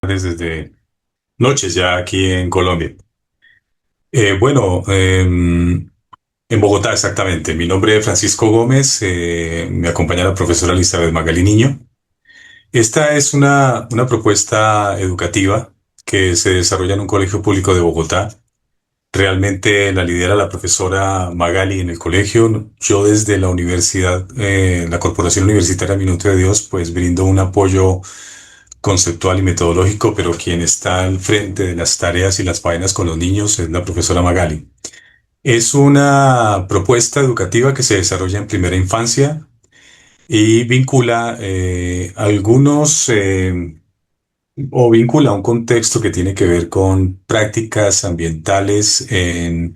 Desde noches ya aquí en Colombia. Bueno, en Bogotá exactamente. Mi nombre es Francisco Gómez, me acompaña la profesora Elizabeth Magali Niño. Esta es una propuesta educativa que se desarrolla en un colegio público de Bogotá. Realmente la lidera la profesora Magali en el colegio. Yo desde la universidad, la Corporación Universitaria Minuto de Dios, pues brindo un apoyo conceptual y metodológico, pero quien está al frente de las tareas y las faenas con los niños es la profesora Magali. Es una propuesta educativa que se desarrolla en primera infancia y vincula algunos o vincula un contexto que tiene que ver con prácticas ambientales en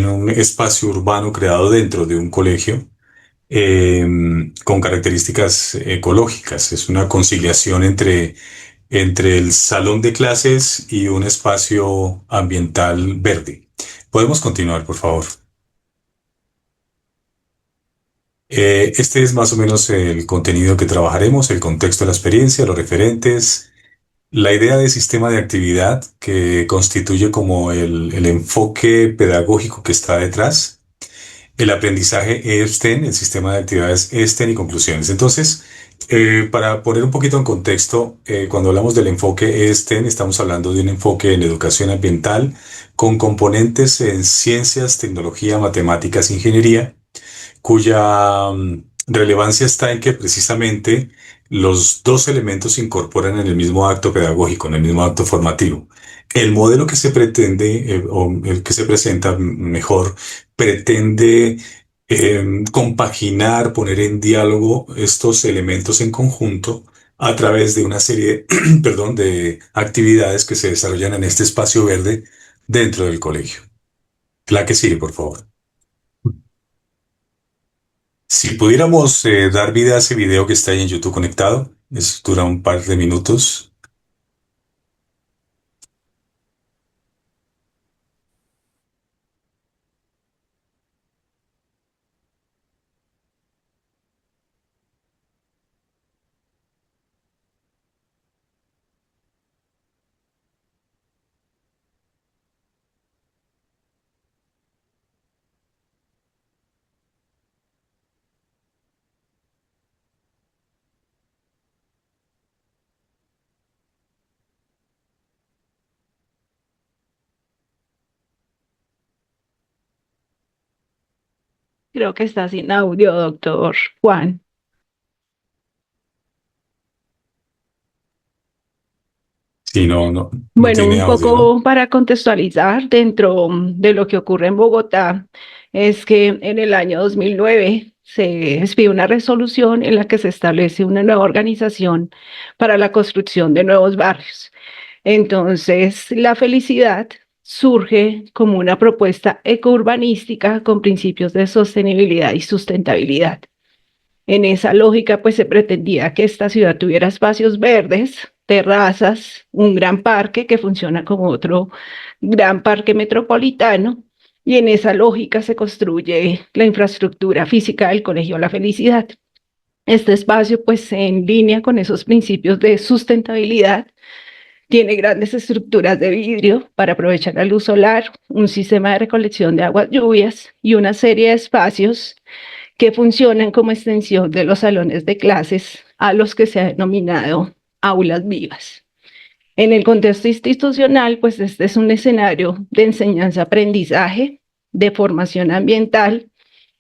un espacio urbano creado dentro de un colegio eh, con características ecológicas. Es una conciliación entre el salón de clases y un espacio ambiental verde. Podemos continuar, por favor. Este es más o menos el contenido que trabajaremos, el contexto de la experiencia, los referentes, la idea de sistema de actividad que constituye como el enfoque pedagógico que está detrás, el aprendizaje ESTEN, el sistema de actividades ESTEN y conclusiones. Entonces, para poner un poquito en contexto, cuando hablamos del enfoque ESTEN, estamos hablando de un enfoque en educación ambiental con componentes en ciencias, tecnología, matemáticas, ingeniería, cuya relevancia está en que precisamente los dos elementos se incorporan en el mismo acto pedagógico, en el mismo acto formativo. El modelo que se pretende, o el que se presenta mejor, pretende compaginar, poner en diálogo estos elementos en conjunto a través de una serie, perdón, de actividades que se desarrollan en este espacio verde dentro del colegio. La que sigue, por favor. Si pudiéramos dar vida a ese video que está ahí en YouTube conectado, eso dura un par de minutos. Creo que está sin audio, doctor Juan. Sí, no Bueno, tiene un audio, ¿no? poco para contextualizar dentro de lo que ocurre en Bogotá, es que en el año 2009 se expide una resolución en la que se establece una nueva organización para la construcción de nuevos barrios. Entonces, la felicidad surge como una propuesta ecourbanística con principios de sostenibilidad y sustentabilidad. En esa lógica, pues se pretendía que esta ciudad tuviera espacios verdes, terrazas, un gran parque que funciona como otro gran parque metropolitano, y en esa lógica se construye la infraestructura física del Colegio La Felicidad. Este espacio, pues en línea con esos principios de sustentabilidad, tiene grandes estructuras de vidrio para aprovechar la luz solar, un sistema de recolección de aguas lluvias y una serie de espacios que funcionan como extensión de los salones de clases a los que se ha denominado aulas vivas. En el contexto institucional, pues este es un escenario de enseñanza-aprendizaje, de formación ambiental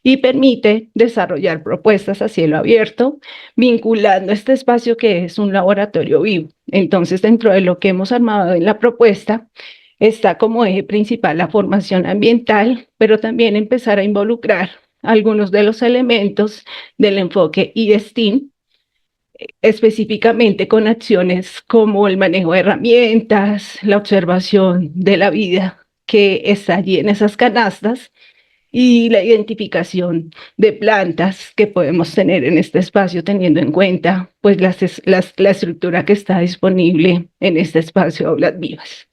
y permite desarrollar propuestas a cielo abierto, vinculando este espacio que es un laboratorio vivo. Entonces, dentro de lo que hemos armado en la propuesta, está como eje principal la formación ambiental, pero también empezar a involucrar algunos de los elementos del enfoque ISTEAM, específicamente con acciones como el manejo de herramientas, la observación de la vida que está allí en esas canastas y la identificación de plantas que podemos tener en este espacio teniendo en cuenta pues la estructura que está disponible en este espacio de aulas vivas.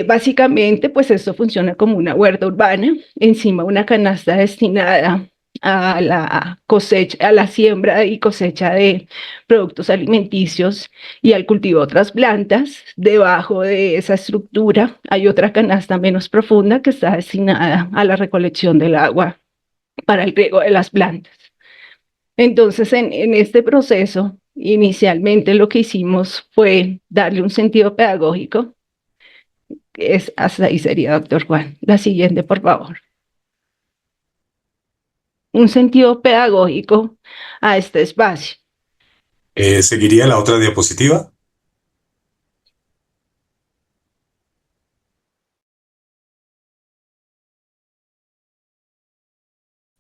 Básicamente, pues esto funciona como una huerta urbana, encima una canasta destinada a la cosecha, a la siembra y cosecha de productos alimenticios y al cultivo de otras plantas. Debajo de esa estructura hay otra canasta menos profunda que está destinada a la recolección del agua para el riego de las plantas. Entonces, en este proceso, inicialmente lo que hicimos fue darle un sentido pedagógico. Hasta ahí sería, doctor Juan. La siguiente, por favor. Un sentido pedagógico a este espacio. ¿Seguiría la otra diapositiva?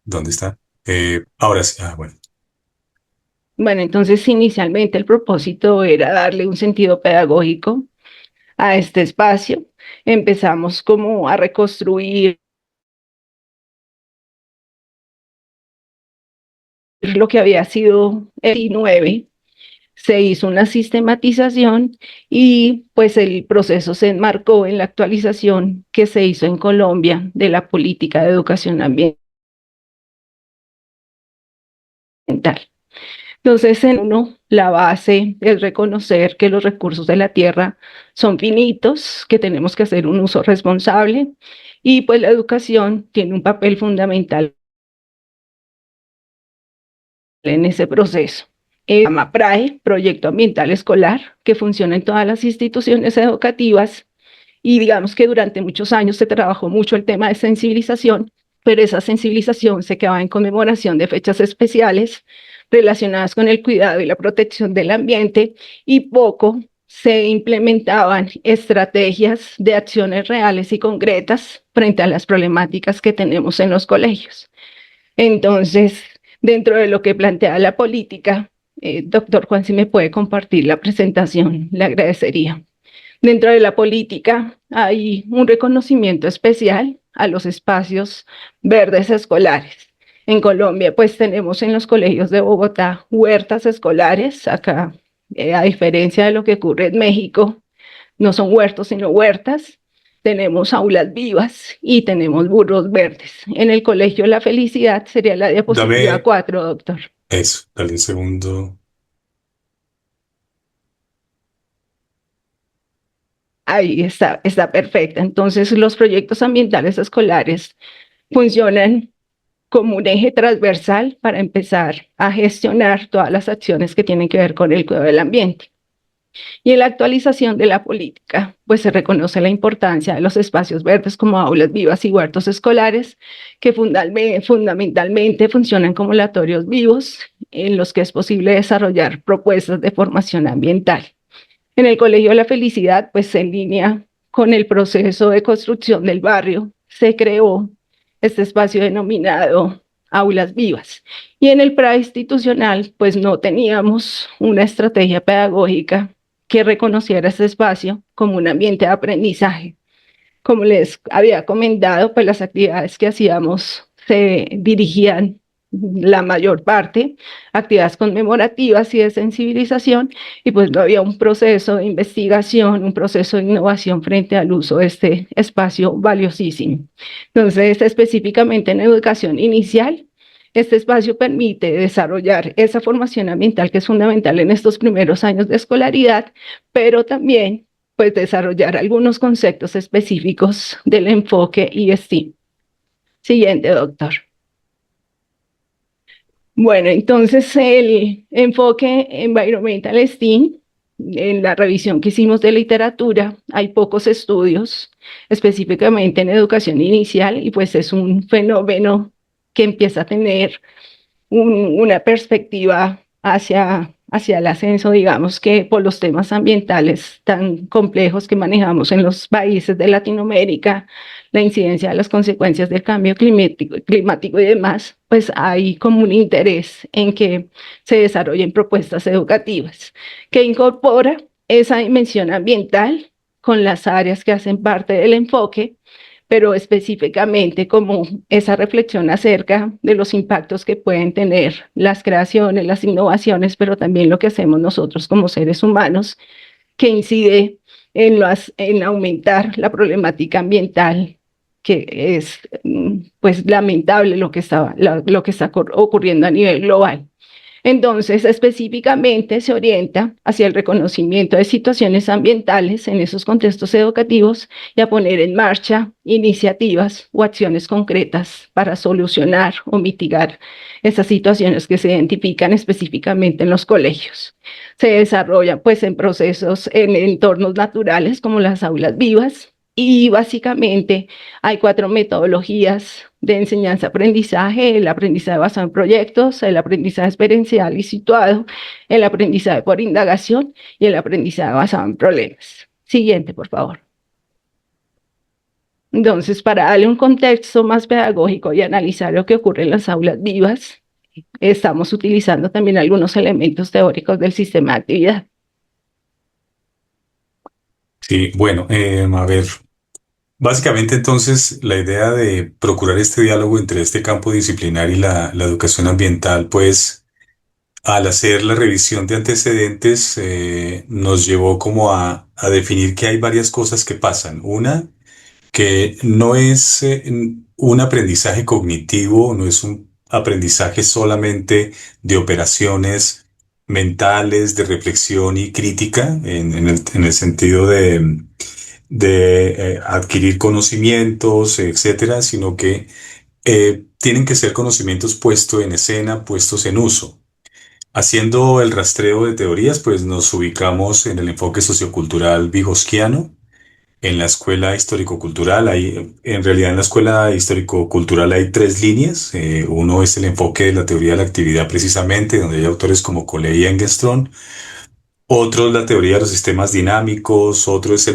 ¿Dónde está? Ahora sí. Ah, bueno. Bueno, entonces inicialmente el propósito era darle un sentido pedagógico a este espacio. Empezamos como a reconstruir lo que había sido el 19. Se hizo una sistematización y pues el proceso se enmarcó en la actualización que se hizo en Colombia de la política de educación ambiental. Entonces, en uno, la base es reconocer que los recursos de la tierra son finitos, que tenemos que hacer un uso responsable y pues la educación tiene un papel fundamental en ese proceso. Se llama PRAE, Proyecto Ambiental Escolar, que funciona en todas las instituciones educativas y digamos que durante muchos años se trabajó mucho el tema de sensibilización, pero esa sensibilización se quedaba en conmemoración de fechas especiales relacionadas con el cuidado y la protección del ambiente y poco se implementaban estrategias de acciones reales y concretas frente a las problemáticas que tenemos en los colegios. Entonces, dentro de lo que plantea la política, doctor Juan, si me puede compartir la presentación, le agradecería. Dentro de la política hay un reconocimiento especial a los espacios verdes escolares. En Colombia, pues tenemos en los colegios de Bogotá huertas escolares. Acá, a diferencia de lo que ocurre en México, no son huertos, sino huertas. Tenemos aulas vivas y tenemos burros verdes. En el Colegio La Felicidad sería la diapositiva Dame 4, doctor. eso, dale un segundo. Ahí está perfecta. Entonces, los proyectos ambientales escolares funcionan como un eje transversal para empezar a gestionar todas las acciones que tienen que ver con el cuidado del ambiente. Y en la actualización de la política, pues se reconoce la importancia de los espacios verdes como aulas vivas y huertos escolares, que fundamentalmente funcionan como laboratorios vivos en los que es posible desarrollar propuestas de formación ambiental. En el Colegio La Felicidad, pues en línea con el proceso de construcción del barrio, se creó este espacio denominado aulas vivas. Y en el institucional, pues no teníamos una estrategia pedagógica que reconociera este espacio como un ambiente de aprendizaje. Como les había comentado, pues las actividades que hacíamos se dirigían la mayor parte, actividades conmemorativas y de sensibilización, y pues no había un proceso de investigación, un proceso de innovación frente al uso de este espacio valiosísimo. Entonces, específicamente en educación inicial, este espacio permite desarrollar esa formación ambiental que es fundamental en estos primeros años de escolaridad, pero también pues desarrollar algunos conceptos específicos del enfoque ESG. Siguiente, doctor. Bueno, entonces el enfoque environmental STEAM, en la revisión que hicimos de literatura, hay pocos estudios, específicamente en educación inicial, y pues es un fenómeno que empieza a tener una perspectiva hacia el ascenso, digamos que por los temas ambientales tan complejos que manejamos en los países de Latinoamérica, la incidencia de las consecuencias del cambio climático y demás, pues hay como un interés en que se desarrollen propuestas educativas que incorpora esa dimensión ambiental con las áreas que hacen parte del enfoque, pero específicamente como esa reflexión acerca de los impactos que pueden tener las creaciones, las innovaciones, pero también lo que hacemos nosotros como seres humanos, que incide en aumentar la problemática ambiental, que es pues lamentable lo que está ocurriendo a nivel global. Entonces, específicamente se orienta hacia el reconocimiento de situaciones ambientales en esos contextos educativos y a poner en marcha iniciativas o acciones concretas para solucionar o mitigar esas situaciones que se identifican específicamente en los colegios. Se desarrolla pues en procesos en entornos naturales como las aulas vivas y básicamente hay 4 metodologías de enseñanza-aprendizaje: el aprendizaje basado en proyectos, el aprendizaje experiencial y situado, el aprendizaje por indagación y el aprendizaje basado en problemas. Siguiente, por favor. Entonces, para darle un contexto más pedagógico y analizar lo que ocurre en las aulas vivas, estamos utilizando también algunos elementos teóricos del sistema de actividad. Sí, bueno, a ver, básicamente entonces la idea de procurar este diálogo entre este campo disciplinar y la educación ambiental, pues al hacer la revisión de antecedentes, nos llevó como a definir que hay varias cosas que pasan. Una, que no es un aprendizaje cognitivo, no es un aprendizaje solamente de operaciones mentales, de reflexión y crítica, en el sentido de adquirir conocimientos, etcétera, sino que tienen que ser conocimientos puestos en escena, puestos en uso. Haciendo el rastreo de teorías, pues nos ubicamos en el enfoque sociocultural vygotsquiano, en la escuela histórico-cultural. En realidad en la escuela histórico-cultural hay tres líneas. Uno es el enfoque de la teoría de la actividad precisamente, donde hay autores como Collet y Engström. Otro es la teoría de los sistemas dinámicos, otro es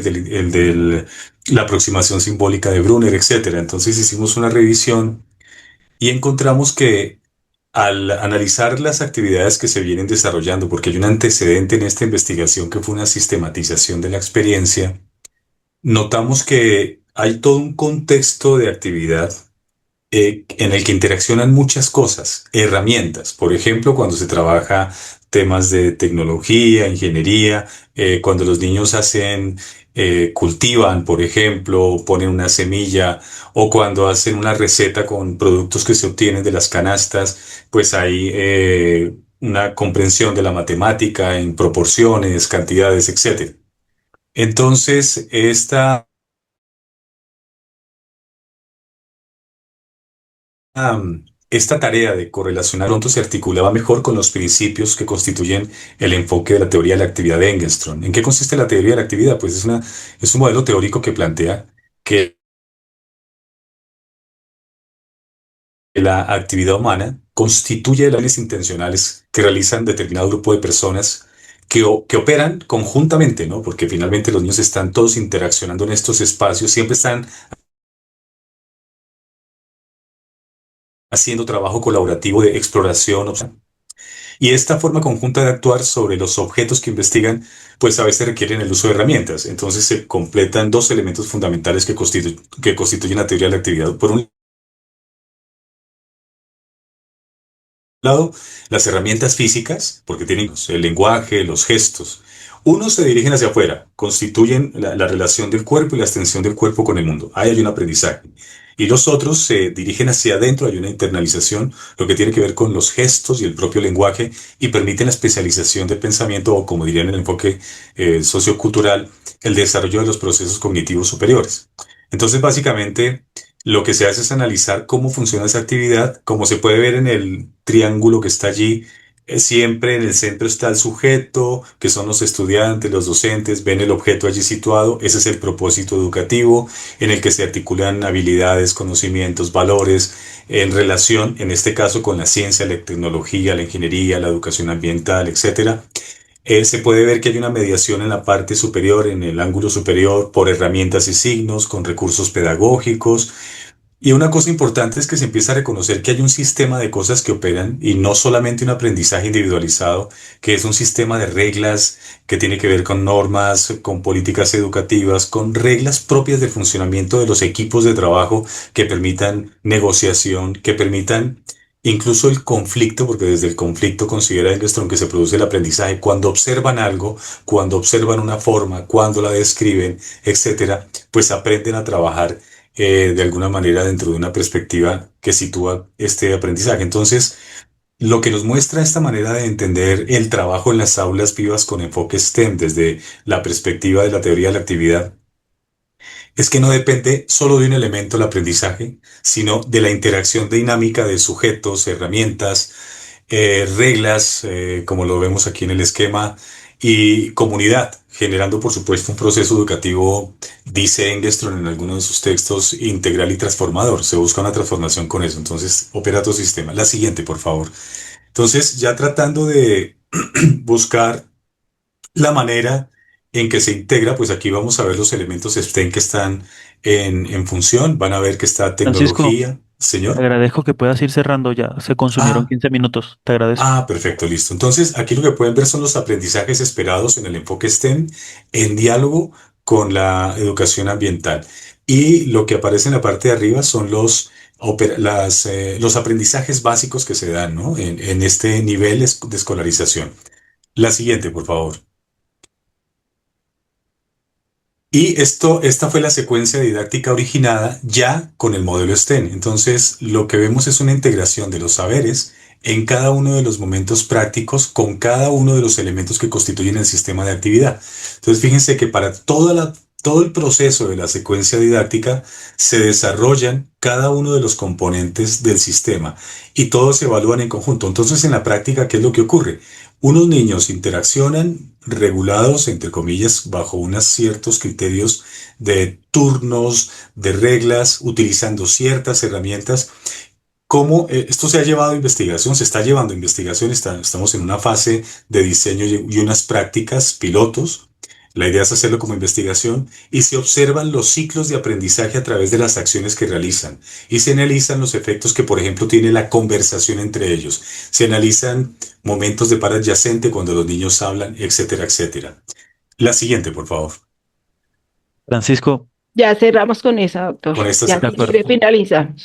la aproximación simbólica de Brunner, etcétera. Entonces hicimos una revisión y encontramos que al analizar las actividades que se vienen desarrollando, porque hay un antecedente en esta investigación que fue una sistematización de la experiencia, notamos que hay todo un contexto de actividad en el que interaccionan muchas cosas, herramientas. Por ejemplo, cuando se trabaja temas de tecnología, ingeniería, cuando los niños cultivan, por ejemplo, ponen una semilla, o cuando hacen una receta con productos que se obtienen de las canastas, pues hay una comprensión de la matemática en proporciones, cantidades, etcétera. Entonces, esta tarea de correlacionar pronto se articulaba mejor con los principios que constituyen el enfoque de la teoría de la actividad de Engström. ¿En qué consiste la teoría de la actividad? Pues es un modelo teórico que plantea que la actividad humana constituye las intencionales que realizan determinado grupo de personas que operan conjuntamente, ¿no? Porque finalmente los niños están todos interaccionando en estos espacios, siempre están haciendo trabajo colaborativo de exploración. Y esta forma conjunta de actuar sobre los objetos que investigan, pues a veces requieren el uso de herramientas. Entonces se completan dos elementos fundamentales que constituyen la teoría de la actividad. Por un lado, las herramientas físicas, porque tienen el lenguaje, los gestos. Unos se dirigen hacia afuera, constituyen la relación del cuerpo y la extensión del cuerpo con el mundo. Ahí hay un aprendizaje. Y los otros se dirigen hacia adentro, hay una internalización, lo que tiene que ver con los gestos y el propio lenguaje, y permiten la especialización del pensamiento, o como dirían en el enfoque sociocultural, el desarrollo de los procesos cognitivos superiores. Entonces, básicamente, lo que se hace es analizar cómo funciona esa actividad. Como se puede ver en el triángulo que está allí, siempre en el centro está el sujeto, que son los estudiantes, los docentes, ven el objeto allí situado. Ese es el propósito educativo en el que se articulan habilidades, conocimientos, valores en relación, en este caso, con la ciencia, la tecnología, la ingeniería, la educación ambiental, etcétera. Se puede ver que hay una mediación en la parte superior, en el ángulo superior, por herramientas y signos, con recursos pedagógicos. Y una cosa importante es que se empieza a reconocer que hay un sistema de cosas que operan y no solamente un aprendizaje individualizado, que es un sistema de reglas que tiene que ver con normas, con políticas educativas, con reglas propias del funcionamiento de los equipos de trabajo que permitan negociación, que permitan incluso el conflicto, porque desde el conflicto considera Engström que se produce el aprendizaje cuando observan algo, cuando observan una forma, cuando la describen, etcétera, pues aprenden a trabajar de alguna manera dentro de una perspectiva que sitúa este aprendizaje. Entonces, lo que nos muestra esta manera de entender el trabajo en las aulas vivas con enfoque STEM desde la perspectiva de la teoría de la actividad es que no depende solo de un elemento el aprendizaje, sino de la interacción dinámica de sujetos, herramientas, reglas, como lo vemos aquí en el esquema, y comunidad, generando por supuesto un proceso educativo, dice Engström en alguno de sus textos, integral y transformador. Se busca una transformación con eso. Entonces, opera tu sistema. La siguiente, por favor. Entonces, ya tratando de buscar la manera en que se integra, pues aquí vamos a ver los elementos STEM que están en función. Van a ver que está Francisco, tecnología. te Señor. agradezco que puedas ir cerrando ya. Se consumieron Ah, 15 minutos. Te agradezco. perfecto, listo. Entonces, aquí lo que pueden ver son los aprendizajes esperados en el enfoque STEM en diálogo con la educación ambiental. Y lo que aparece en la parte de arriba son los aprendizajes básicos que se dan, ¿no? En este nivel de escolarización. La siguiente, por favor. Y esta fue la secuencia didáctica originada ya con el modelo STEM. Entonces, lo que vemos es una integración de los saberes en cada uno de los momentos prácticos con cada uno de los elementos que constituyen el sistema de actividad. Entonces, fíjense que para todo el proceso de la secuencia didáctica se desarrollan cada uno de los componentes del sistema y todos se evalúan en conjunto. Entonces, en la práctica, ¿qué es lo que ocurre? Unos niños interaccionan regulados, entre comillas, bajo unos ciertos criterios de turnos, de reglas, utilizando ciertas herramientas. ¿Cómo esto se ha llevado a investigación? Se está llevando a investigación, estamos en una fase de diseño y unas prácticas pilotos. La idea es hacerlo como investigación y se observan los ciclos de aprendizaje a través de las acciones que realizan y se analizan los efectos que, por ejemplo, tiene la conversación entre ellos. Se analizan momentos de par adyacente cuando los niños hablan, etcétera, etcétera. La siguiente, por favor. Francisco, Ya cerramos con esa, doctor. Con esta Ya de cerramos. acuerdo. quiere finalizar.